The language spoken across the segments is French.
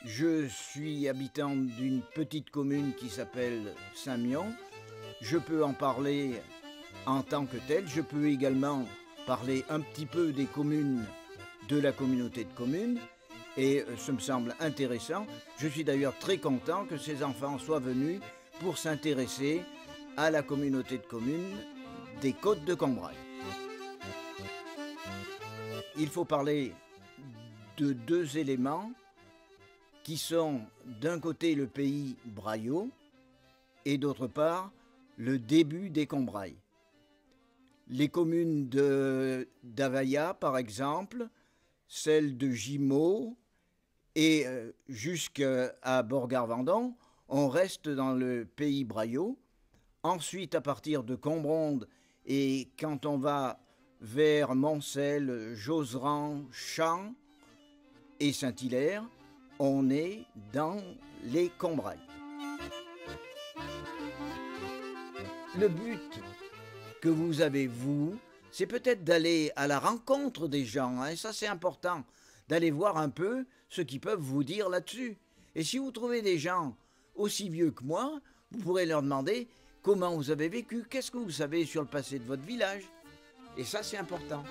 Je suis habitant d'une petite commune qui s'appelle Saint-Mion. Je peux en parler en tant que tel. Je peux également parler un petit peu des communes de la communauté de communes. Et ce me semble intéressant. Je suis d'ailleurs très content que ces enfants soient venus pour s'intéresser à la communauté de communes des Côtes de Combrailles. Il faut parler de deux éléments qui sont d'un côté le pays braillot et d'autre part le début des Combrailles. Les communes d'Availla, par exemple, celles de Gimaux et jusqu'à Borgard-Vendon, on reste dans le pays braillot. Ensuite, à partir de Combronde et quand on va vers Moncel, Josserand, Champs et Saint-Hilaire, on est dans les Combrailles. Le but que vous avez, vous, c'est peut-être d'aller à la rencontre des gens, et ça c'est important, d'aller voir un peu ce qu'ils peuvent vous dire là-dessus. Et si vous trouvez des gens aussi vieux que moi, vous pourrez leur demander comment vous avez vécu, qu'est-ce que vous savez sur le passé de votre village. Et ça c'est important.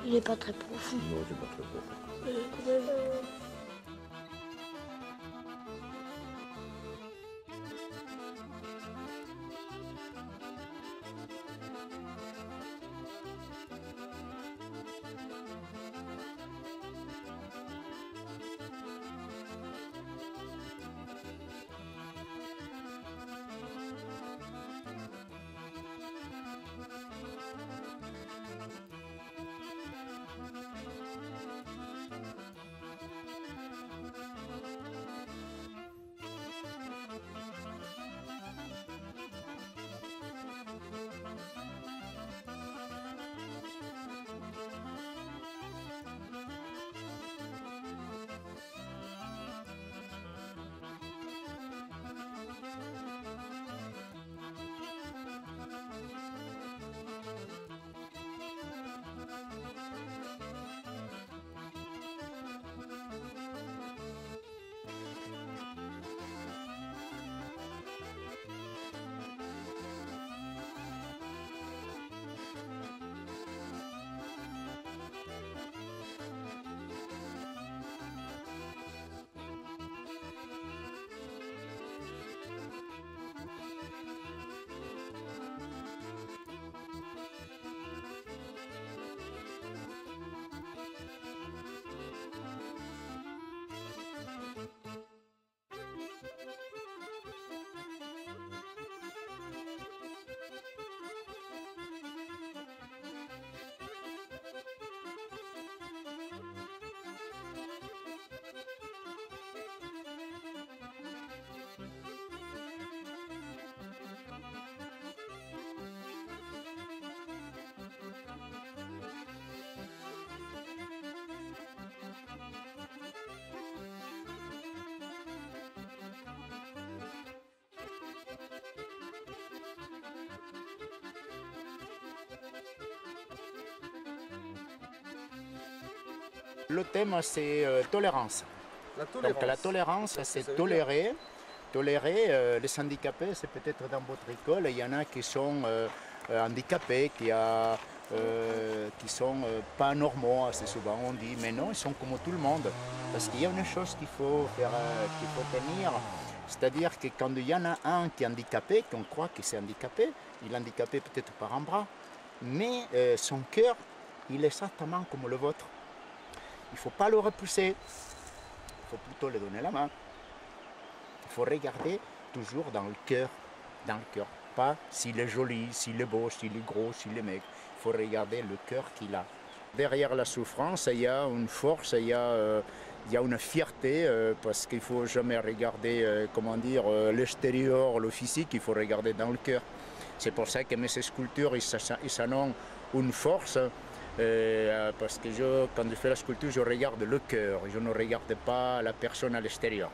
Il est pas très profond. Non, c'est pas très profond. Quand même, Le thème, c'est tolérance. La tolérance. Donc la tolérance, Qu'est-ce que c'est ça veut tolérer. Tolérer les handicapés, c'est peut-être dans votre école, il y en a qui sont handicapés, qui sont pas normaux, assez souvent on dit, mais non, ils sont comme tout le monde. Parce qu'il y a une chose qu'il faut faire, qu'il faut tenir, c'est-à-dire que quand il y en a un qui est handicapé, qu'on croit qu'il est handicapé, il est handicapé peut-être par un bras, mais son cœur, il est exactement comme le vôtre. Il ne faut pas le repousser, il faut plutôt lui donner la main. Il faut regarder toujours dans le cœur, pas s'il est joli, s'il est beau, s'il est gros, s'il est maigre. Il faut regarder le cœur qu'il a. Derrière la souffrance, il y a une force, il y a une fierté, parce qu'il ne faut jamais regarder, l'extérieur, le physique, il faut regarder dans le cœur. C'est pour ça que mes sculptures, ils en ont une force, parce que quand je fais la sculpture, je regarde le cœur, je ne regarde pas la personne à l'extérieur.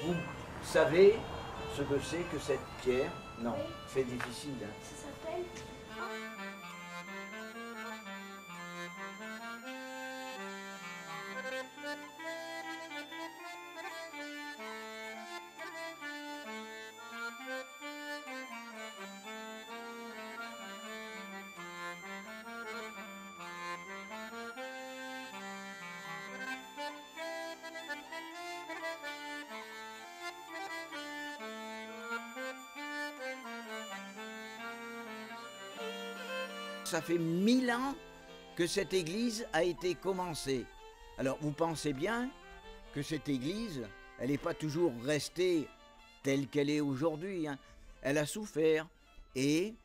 Vous savez ce que c'est que cette pierre? Non, Oui. c'est difficile. Hein. Ça s'appelle Ça fait 1000 ans que cette église a été commencée. Alors vous pensez bien que cette église, elle n'est pas toujours restée telle qu'elle est aujourd'hui. Hein. Elle a souffert et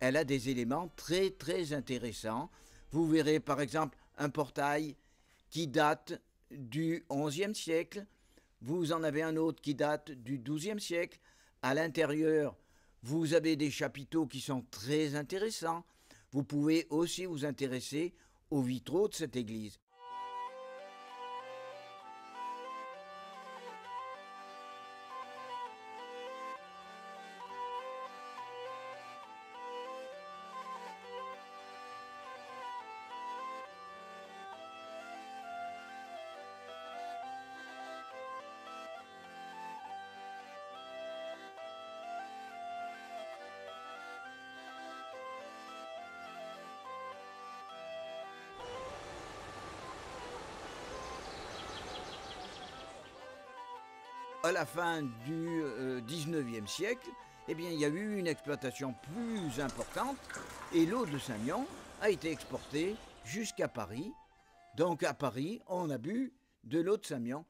elle a des éléments très très intéressants. Vous verrez par exemple un portail qui date du XIe siècle. Vous en avez un autre qui date du XIIe siècle. À l'intérieur, vous avez des chapiteaux qui sont très intéressants. Vous pouvez aussi vous intéresser aux vitraux de cette église. à la fin du 19e siècle, eh bien, il y a eu une exploitation plus importante et l'eau de Saint-Mion a été exportée jusqu'à Paris. Donc à Paris, on a bu de l'eau de Saint-Mion